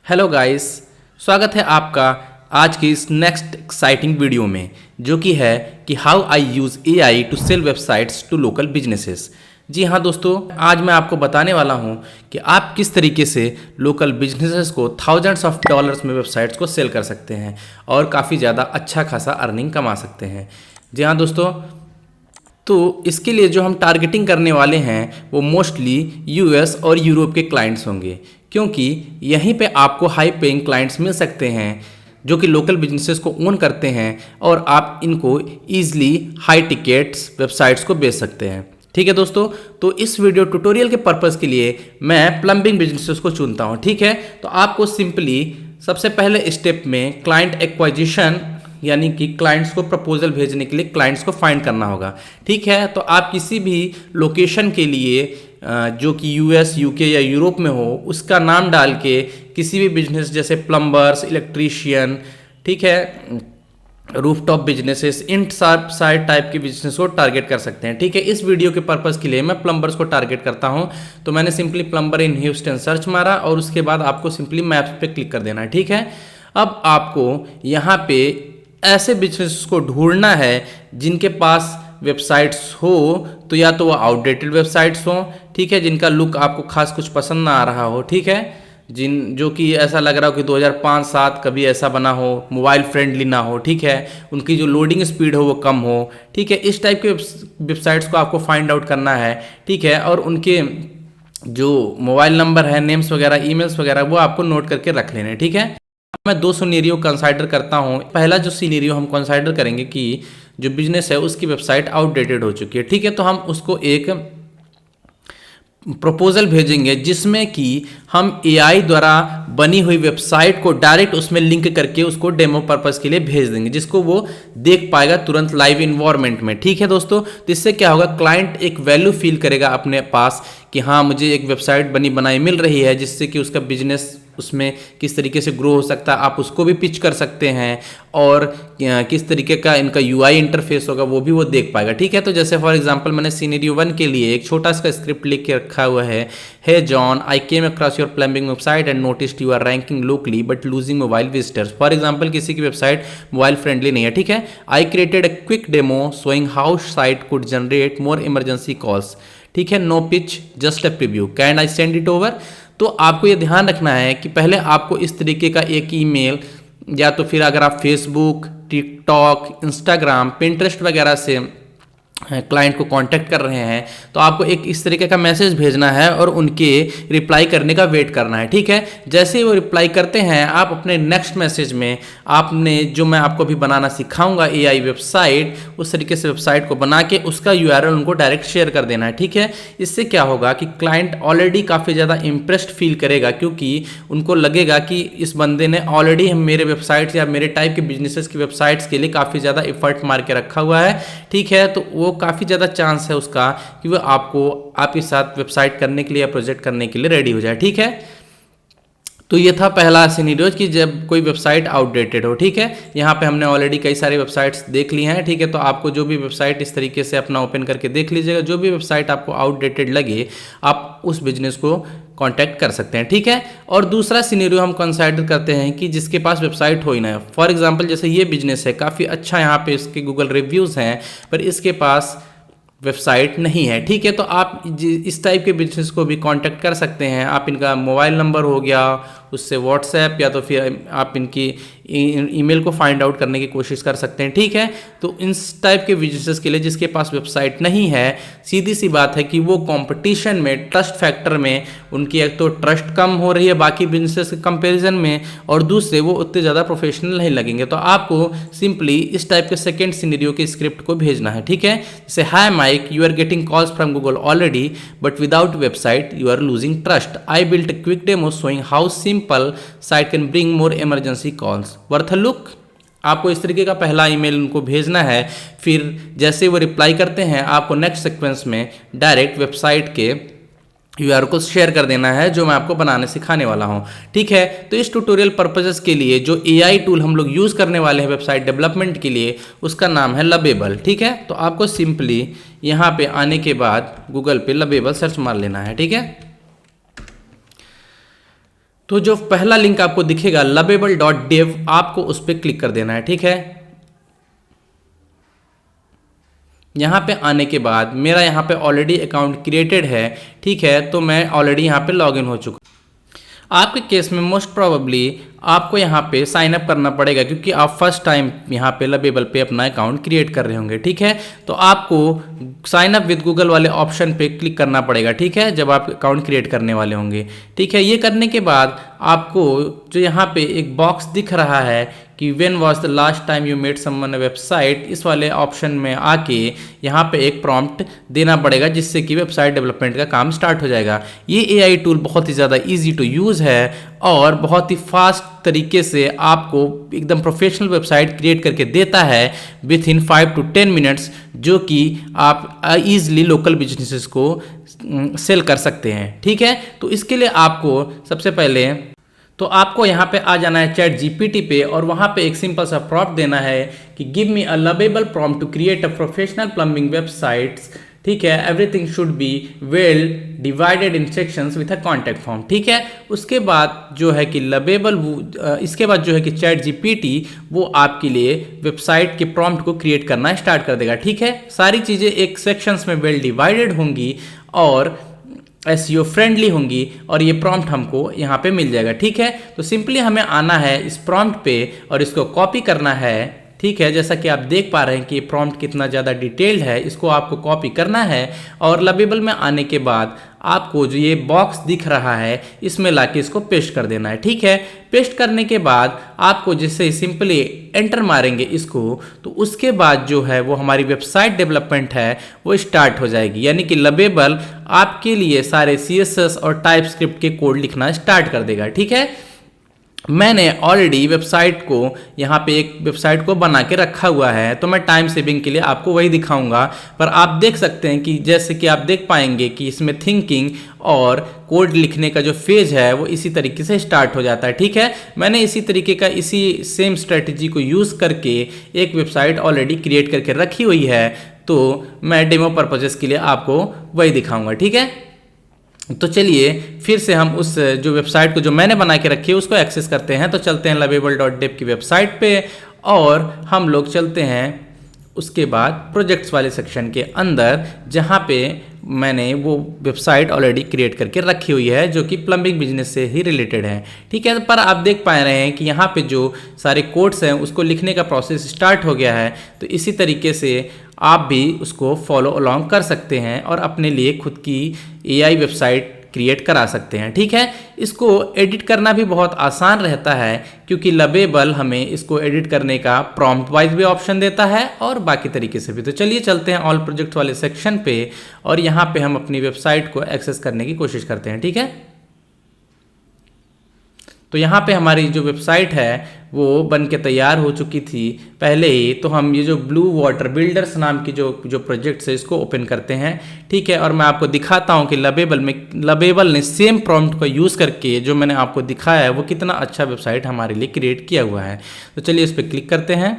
Hello guys, स्वागत है आपका आज की इस नेक्स्ट एक्साइटिंग वीडियो में, जो कि है कि how I use AI to sell websites to local businesses. जी हाँ दोस्तों, आज मैं आपको बताने वाला हूँ कि आप किस तरीके से लोकल बिजनेसेस को थाउजेंड्स ऑफ डॉलर्स में वेबसाइट्स को सेल कर सकते हैं और काफ़ी ज़्यादा अच्छा खासा अर्निंग कमा सकते हैं। जी हाँ दोस्तों, तो इसके लिए जो हम टारगेटिंग करने वाले हैं वो मोस्टली यूएस और यूरोप के क्लाइंट्स होंगे, क्योंकि यहीं पे आपको हाई पेइंग क्लाइंट्स मिल सकते हैं जो कि लोकल बिजनेसेस को ओन करते हैं और आप इनको ईजिली हाई टिकेट्स वेबसाइट्स को बेच सकते हैं। ठीक है दोस्तों, तो इस वीडियो ट्यूटोरियल के पर्पज़ के लिए मैं प्लम्बिंग बिजनेसेस को चुनता हूँ। ठीक है, तो आपको सिंपली सबसे पहले स्टेप में क्लाइंट एक्वाजिशन यानी कि क्लाइंट्स को प्रपोजल भेजने के लिए क्लाइंट्स को फाइंड करना होगा। ठीक है, तो आप किसी भी लोकेशन के लिए जो कि यूएस, यूके या यूरोप में हो उसका नाम डाल के किसी भी बिजनेस जैसे प्लम्बर्स, इलेक्ट्रीशियन, ठीक है, रूफटॉप बिजनेसेस, इन साइड टाइप के बिजनेस को टारगेट कर सकते हैं। ठीक है, इस वीडियो के पर्पज़ के लिए मैं प्लम्बर्स को टारगेट करता हूं, तो मैंने सिंपली प्लम्बर इन ह्यूस्टन सर्च मारा और उसके बाद आपको सिंपली मैप्स पे क्लिक कर देना है। ठीक है, अब आपको यहाँ पे ऐसे बिजनेस को ढूंढना है जिनके पास वेबसाइट्स हो, तो या तो वो आउटडेटेड वेबसाइट्स हो, ठीक है, जिनका लुक आपको खास कुछ पसंद ना आ रहा हो, ठीक है, जो कि ऐसा लग रहा हो कि 2005-7 कभी ऐसा बना हो, मोबाइल फ्रेंडली ना हो, ठीक है, उनकी जो लोडिंग स्पीड हो वो कम हो, ठीक है, इस टाइप के वेबसाइट्स को आपको फाइंड आउट करना है। ठीक है, और उनके जो मोबाइल नंबर है, नेम्स वगैरह, ईमेल्स वगैरह वो आपको नोट करके रख लेने हैं। ठीक है, मैं दो सिनेरियो कंसाइडर करता हूँ। पहला जो सिनेरियो हम कंसाइडर करेंगे कि जो बिजनेस है उसकी वेबसाइट आउटडेटेड हो चुकी है। ठीक है, तो हम उसको एक प्रपोजल भेजेंगे जिसमें कि हम एआई द्वारा बनी हुई वेबसाइट को डायरेक्ट उसमें लिंक करके उसको डेमो पर्पस के लिए भेज देंगे, जिसको वो देख पाएगा तुरंत लाइव इन्वायरमेंट में। ठीक है दोस्तों, तो इससे क्या होगा, क्लाइंट एक वैल्यू फील करेगा अपने पास कि हाँ, मुझे एक वेबसाइट बनी बनाई मिल रही है जिससे कि उसका बिजनेस उसमें किस तरीके से ग्रो हो सकता है, आप उसको भी पिच कर सकते हैं और किस तरीके का इनका यूआई इंटरफेस होगा वो भी वो देख पाएगा। ठीक है, तो जैसे फॉर एग्जांपल मैंने सिनेरियो 1 के लिए एक छोटा सा स्क्रिप्ट लिख के रखा हुआ है। Hey John, I came across your plumbing website and noticed you are ranking locally but losing mobile visitors. For example किसी की वेबसाइट मोबाइल फ्रेंडली नहीं है। ठीक है, I created a quick demo showing how site could generate more emergency calls. ठीक है, no pitch, just a preview, can I send it over. तो आपको ये ध्यान रखना है कि पहले आपको इस तरीके का एक ईमेल या तो फिर अगर आप फेसबुक, टिकटॉक, इंस्टाग्राम, पिंटरेस्ट वगैरह से क्लाइंट को कांटेक्ट कर रहे हैं तो आपको एक इस तरीके का मैसेज भेजना है और उनके रिप्लाई करने का वेट करना है। ठीक है, जैसे ही वो रिप्लाई करते हैं आप अपने नेक्स्ट मैसेज में आपने जो मैं आपको अभी बनाना सिखाऊंगा एआई वेबसाइट, उस तरीके से वेबसाइट को बना के उसका यूआरएल उनको डायरेक्ट शेयर कर देना है। ठीक है, इससे क्या होगा कि क्लाइंट ऑलरेडी काफ़ी ज़्यादा इंप्रेस्ड फील करेगा, क्योंकि उनको लगेगा कि इस बंदे ने ऑलरेडी मेरे वेबसाइट्स या मेरे टाइप के बिजनेसेस की वेबसाइट्स के लिए काफ़ी ज़्यादा एफर्ट मार के रखा हुआ है। ठीक है, तो वो काफ़ी ज़्यादा चांस है उसका कि वो आपके साथ वेबसाइट करने के लिए या प्रोजेक्ट करने के लिए रेडी हो जाए। ठीक है, तो ये था पहला सिनेरियो कि जब कोई वेबसाइट आउटडेटेड हो। ठीक है, यहाँ पे हमने ऑलरेडी कई सारी वेबसाइट्स देख ली हैं। ठीक है, तो आपको जो भी वेबसाइट इस तरीके से अपना ओपन करके देख लीजिएगा, जो भी वेबसाइट आपको आउटडेटेड लगे आप उस बिजनेस को कांटेक्ट कर सकते हैं। ठीक है, और दूसरा सिनेरियो हम कंसाइडर करते हैं कि जिसके पास वेबसाइट हो ही ना। फॉर एग्जांपल जैसे ये बिजनेस है, काफ़ी अच्छा यहाँ पे इसके गूगल रिव्यूज़ हैं, पर इसके पास वेबसाइट नहीं है। ठीक है, तो आप इस टाइप के बिजनेस को भी कांटेक्ट कर सकते हैं। आप इनका मोबाइल नंबर हो गया, उससे व्हाट्सएप या तो फिर आप इनकी ईमेल को फाइंड आउट करने की कोशिश कर सकते हैं। ठीक है, तो इस टाइप के बिजनेसेस के लिए जिसके पास वेबसाइट नहीं है, सीधी सी बात है कि वो कंपटीशन में, ट्रस्ट फैक्टर में उनकी एक तो ट्रस्ट कम हो रही है बाकी बिजनेसेस के कंपैरिजन में, और दूसरे वो उतने ज़्यादा प्रोफेशनल नहीं लगेंगे। तो आपको सिंपली इस टाइप के सेकेंड सिनेरियो के स्क्रिप्ट को भेजना है। ठीक है, जैसे hi Mike, you are getting calls from Google already but without website you are losing trust. I built a quick demo showing how simple site can bring more emergency calls, worth a look. आपको इस तरीके का पहला email उनको भेजना है। फिर जैसे वो रिप्लाई करते हैं आपको नेक्स्ट सीक्वेंस में डायरेक्ट वेबसाइट के यूआरएल को शेयर कर देना है जो मैं आपको बनाने सिखाने वाला हूं। ठीक है, तो इस ट्यूटोरियल पर्पसेस के लिए जो एआई टूल हम लोग यूज़ करने वाले हैं वेबसाइट डेवलपमेंट के लिए, उसका नाम है लबेबल। ठीक है, तो आपको सिंपली यहाँ पे आने के बाद गूगल पे लबेबल सर्च मार लेना है। ठीक है, तो जो पहला लिंक आपको दिखेगा lovable.dev, आपको उस पर क्लिक कर देना है। ठीक है, यहाँ पे आने के बाद मेरा यहाँ पे ऑलरेडी अकाउंट क्रिएटेड है। ठीक है, तो मैं ऑलरेडी यहाँ पे लॉगिन हो चुका। आपके केस में मोस्ट प्रोबेबली आपको यहाँ पे साइन अप करना पड़ेगा, क्योंकि आप फर्स्ट टाइम यहाँ पे लबेबल पे अपना अकाउंट क्रिएट कर रहे होंगे। ठीक है, तो आपको साइन अप विद गूगल वाले ऑप्शन पे क्लिक करना पड़ेगा। ठीक है, जब आप अकाउंट क्रिएट करने वाले होंगे। ठीक है, ये करने के बाद आपको जो यहाँ पे एक बॉक्स दिख रहा है कि when was the last time you made someone a website, इस वाले ऑप्शन में आके यहाँ पे एक प्रॉम्प्ट देना पड़ेगा, जिससे कि वेबसाइट डेवलपमेंट का काम स्टार्ट हो जाएगा। ये एआई टूल बहुत ही ज़्यादा इजी टू यूज़ है और बहुत ही फास्ट तरीके से आपको एकदम प्रोफेशनल वेबसाइट क्रिएट करके देता है विथ इन 5 to 10 मिनट्स, जो कि आप ईजिली लोकल बिजनेसेस को सेल कर सकते हैं। ठीक है, तो इसके लिए आपको सबसे पहले तो आपको यहाँ पे आ जाना है चैट जीपीटी पे और वहाँ पे एक सिंपल सा प्रॉम्प्ट देना है कि give me a lovable prompt to create a professional plumbing websites. ठीक है, everything should be well divided in sections with a contact form. ठीक है, उसके बाद जो है कि लवेबल इसके बाद जो है कि चैट जीपीटी वो आपके लिए वेबसाइट के प्रॉम्प्ट को क्रिएट करना स्टार्ट कर देगा। ठीक है, सारी चीज़ें एक सेक्शंस में वेल डिवाइडेड होंगी और एसईओ फ्रेंडली होंगी और ये प्रॉम्प्ट हमको यहाँ पे मिल जाएगा। ठीक है, तो सिंपली हमें आना है इस प्रॉम्प्ट पे और इसको कॉपी करना है। ठीक है, जैसा कि आप देख पा रहे हैं कि ये प्रॉम्प्ट कितना ज़्यादा डिटेल्ड है, इसको आपको कॉपी करना है और लवेबल में आने के बाद आपको जो ये बॉक्स दिख रहा है इसमें लाके इसको पेस्ट कर देना है। ठीक है, पेस्ट करने के बाद आपको जैसे सिंपली एंटर मारेंगे इसको, तो उसके बाद जो है वो हमारी वेबसाइट डेवलपमेंट है वो स्टार्ट हो जाएगी। यानी कि लवेबल आपके लिए सारे CSS और टाइपस्क्रिप्ट के कोड लिखना स्टार्ट कर देगा। ठीक है, मैंने ऑलरेडी वेबसाइट को यहाँ पे एक वेबसाइट को बना के रखा हुआ है, तो मैं टाइम सेविंग के लिए आपको वही दिखाऊंगा। पर आप देख सकते हैं कि जैसे कि आप देख पाएंगे कि इसमें थिंकिंग और कोड लिखने का जो फेज है वो इसी तरीके से स्टार्ट हो जाता है। ठीक है, मैंने इसी तरीके का इसी सेम स्ट्रेटजी को यूज़ करके एक वेबसाइट ऑलरेडी क्रिएट करके रखी हुई है, तो मैं डेमो पर्पजेस के लिए आपको वही दिखाऊंगा। ठीक है, तो चलिए फिर से हम उस जो वेबसाइट को जो मैंने बना के रखी है उसको एक्सेस करते हैं। तो चलते हैं lovable.dev की वेबसाइट पे और हम लोग चलते हैं उसके बाद प्रोजेक्ट्स वाले सेक्शन के अंदर, जहाँ पे मैंने वो वेबसाइट ऑलरेडी क्रिएट करके रखी हुई है जो कि प्लम्बिंग बिजनेस से ही रिलेटेड है। ठीक है, पर आप देख पा रहे हैं कि यहाँ पे जो सारे कोड्स हैं उसको लिखने का प्रोसेस स्टार्ट हो गया है। तो इसी तरीके से आप भी उसको फॉलो अलोंग कर सकते हैं और अपने लिए खुद की एआई वेबसाइट क्रिएट करा सकते हैं। ठीक है, इसको एडिट करना भी बहुत आसान रहता है क्योंकि लवेबल हमें इसको एडिट करने का प्रॉम्प्ट वाइज भी ऑप्शन देता है और बाकी तरीके से भी। तो चलिए चलते हैं ऑल प्रोजेक्ट वाले सेक्शन पे और यहाँ पे हम अपनी वेबसाइट को एक्सेस करने की कोशिश करते हैं। ठीक है, तो यहाँ पे हमारी जो वेबसाइट है वो बन के तैयार हो चुकी थी पहले ही। तो हम ये जो ब्लू वाटर बिल्डर्स नाम की जो प्रोजेक्ट्स है इसको ओपन करते हैं। ठीक है, और मैं आपको दिखाता हूँ कि लवेबल ने सेम प्रॉम्प्ट को यूज़ करके जो मैंने आपको दिखाया है वो कितना अच्छा वेबसाइट हमारे लिए क्रिएट किया हुआ है। तो चलिए इस पर क्लिक करते हैं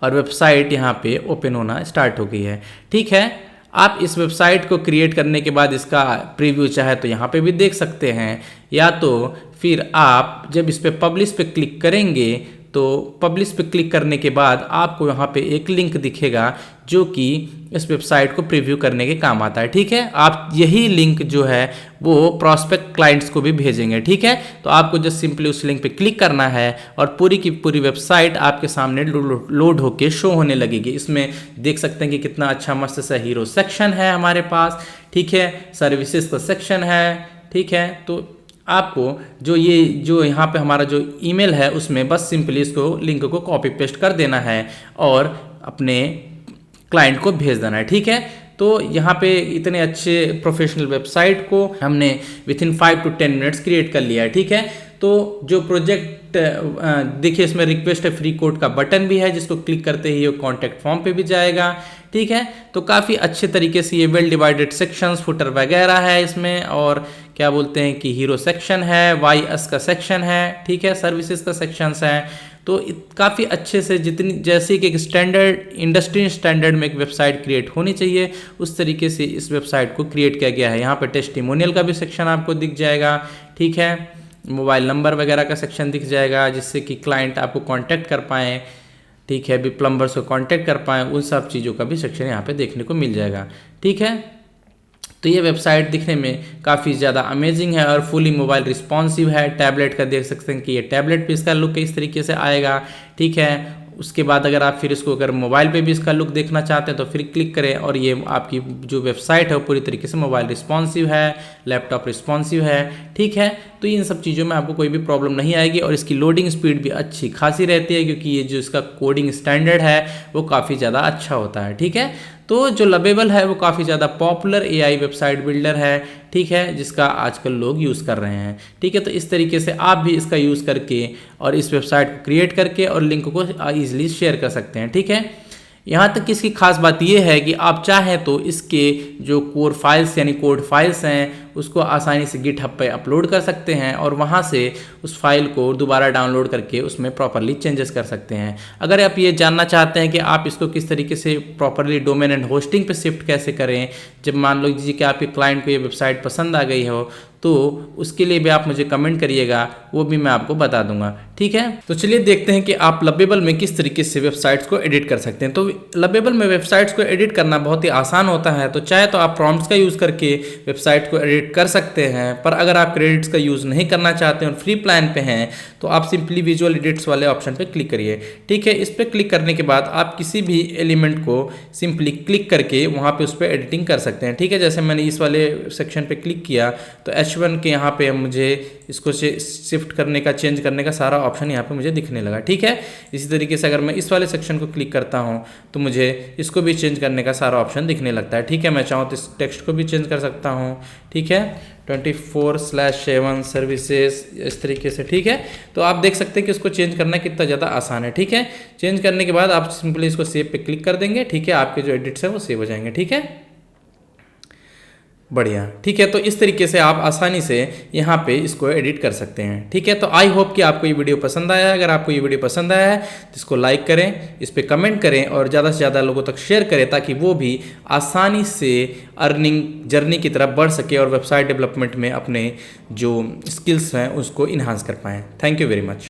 और वेबसाइट यहाँ पे ओपन होना स्टार्ट हो गई है। ठीक है, आप इस वेबसाइट को क्रिएट करने के बाद इसका प्रीव्यू चाहे तो यहाँ पे भी देख सकते हैं, या तो फिर आप जब इस पे पब्लिश पे क्लिक करेंगे तो पब्लिश पे क्लिक करने के बाद आपको यहाँ पे एक लिंक दिखेगा जो कि इस वेबसाइट को प्रीव्यू करने के काम आता है। ठीक है, आप यही लिंक जो है वो प्रॉस्पेक्ट क्लाइंट्स को भी भेजेंगे। ठीक है, तो आपको जस्ट सिंपली उस लिंक पे क्लिक करना है और पूरी की पूरी वेबसाइट आपके सामने लोड होके शो होने लगेगी। इसमें देख सकते हैं कि कितना अच्छा मस्त सा हीरो सेक्शन है हमारे पास। ठीक है, सर्विसेज का सेक्शन है। ठीक है, तो आपको जो यहाँ पे हमारा जो ईमेल है उसमें बस सिंपली इसको लिंक को कॉपी पेस्ट कर देना है और अपने क्लाइंट को भेज देना है। ठीक है, तो यहाँ पे इतने अच्छे प्रोफेशनल वेबसाइट को हमने with in 5 to 10 minutes create कर लिया है। ठीक है, तो जो प्रोजेक्ट देखिए इसमें रिक्वेस्ट है फ्री कोड का बटन भी है जिसको क्लिक करते ही वो कॉन्टैक्ट फॉर्म पे भी जाएगा। ठीक है, तो काफ़ी अच्छे तरीके से ये वेल डिवाइडेड सेक्शंस फुटर वगैरह है इसमें, और क्या बोलते हैं कि हीरो सेक्शन है, वाईएस का सेक्शन है। ठीक है, सर्विसेज का सेक्शंस है। तो काफ़ी अच्छे से जितनी जैसे कि एक स्टैंडर्ड इंडस्ट्री स्टैंडर्ड में एक वेबसाइट क्रिएट होनी चाहिए उस तरीके से इस वेबसाइट को क्रिएट किया गया है। यहाँ पे टेस्टिमोनियल का भी सेक्शन आपको दिख जाएगा। ठीक है, मोबाइल नंबर वगैरह का सेक्शन दिख जाएगा, जिससे कि क्लाइंट आपको कांटेक्ट कर पाएँ, ठीक है, भी प्लम्बर्स को कांटेक्ट कर पाएँ, उन सब चीज़ों का भी सेक्शन यहाँ पे देखने को मिल जाएगा। ठीक है, तो ये वेबसाइट दिखने में काफ़ी ज़्यादा अमेजिंग है और फुली मोबाइल रिस्पॉन्सिव है। टैबलेट का देख सकते हैं कि ये टैबलेट पे इसका लुक इस तरीके से आएगा। ठीक है, उसके बाद अगर आप फिर इसको अगर मोबाइल पे भी इसका लुक देखना चाहते हैं तो फिर क्लिक करें और ये आपकी जो वेबसाइट है वो पूरी तरीके से मोबाइल रिस्पॉन्सिव है, लैपटॉप रिस्पॉन्सिव है। ठीक है, तो इन सब चीज़ों में आपको कोई भी प्रॉब्लम नहीं आएगी और इसकी लोडिंग स्पीड भी अच्छी खासी रहती है, क्योंकि ये जो इसका कोडिंग स्टैंडर्ड है वो काफ़ी ज़्यादा अच्छा होता है। ठीक है, तो जो लवेबल है वो काफ़ी ज़्यादा पॉपुलर एआई वेबसाइट बिल्डर है। ठीक है, जिसका आजकल लोग यूज़ कर रहे हैं। ठीक है, तो इस तरीके से आप भी इसका यूज़ करके और इस वेबसाइट को क्रिएट करके और लिंक को ईजिली शेयर कर सकते हैं। ठीक है, यहाँ तक कि इसकी खास बात यह है कि आप चाहें तो इसके जो कोर फाइल्स यानी कोड फाइल्स हैं उसको आसानी से गिटहब पे अपलोड कर सकते हैं और वहाँ से उस फाइल को दोबारा डाउनलोड करके उसमें प्रॉपरली चेंजेस कर सकते हैं। अगर आप ये जानना चाहते हैं कि आप इसको किस तरीके से प्रॉपरली डोमेन एंड होस्टिंग पे शिफ्ट कैसे करें, जब मान लो लीजिए कि आपके क्लाइंट को ये वेबसाइट पसंद आ गई हो, तो उसके लिए भी आप मुझे कमेंट करिएगा, वो भी मैं आपको बता दूंगा। ठीक है, तो चलिए देखते हैं कि आप लवेबल में किस तरीके से वेबसाइट्स को एडिट कर सकते हैं। तो लवेबल में वेबसाइट्स को एडिट करना बहुत ही आसान होता है। तो चाहे तो आप प्रॉम्प्ट्स का यूज़ करके वेबसाइट को एडिट कर सकते हैं, पर अगर आप क्रेडिट्स का यूज़ नहीं करना चाहते हैं और फ्री प्लान पे हैं तो आप सिंपली विजुअल एडिट्स वाले ऑप्शन पे क्लिक करिए। ठीक है, इस पर क्लिक करने के बाद आप किसी भी एलिमेंट को सिंपली क्लिक करके वहाँ पे उस पर एडिटिंग कर सकते हैं। ठीक है, जैसे मैंने इस वाले सेक्शन पे क्लिक किया तो H1 के यहाँ पे मुझे इसको शिफ्ट करने का, चेंज करने का सारा ऑप्शन यहाँ पे मुझे दिखने लगा। ठीक है, इसी तरीके से अगर मैं इस वाले सेक्शन को क्लिक करता हूँ तो मुझे इसको भी चेंज करने का सारा ऑप्शन दिखने लगता है। ठीक है, मैं चाहूँ तो इस टेक्स्ट को भी चेंज कर सकता हूँ। ठीक है, 24/7 सर्विसेज इस तरीके से। ठीक है, तो आप देख सकते हैं कि इसको चेंज करना कितना ज़्यादा आसान है। ठीक है, चेंज करने के बाद आप सिंपली इसको सेव पे क्लिक कर देंगे। ठीक है, आपके जो एडिट्स हैं वो सेव हो जाएंगे। ठीक है, बढ़िया। ठीक है, तो इस तरीके से आप आसानी से यहाँ पे इसको एडिट कर सकते हैं। ठीक है, तो आई होप कि आपको ये वीडियो पसंद आया है। अगर आपको ये वीडियो पसंद आया है तो इसको लाइक करें, इस पर कमेंट करें और ज़्यादा से ज़्यादा लोगों तक शेयर करें, ताकि वो भी आसानी से अर्निंग जर्नी की तरफ बढ़ सके और वेबसाइट डेवलपमेंट में अपने जो स्किल्स हैं उसको इन्हांस कर पाएँ। Thank you very much.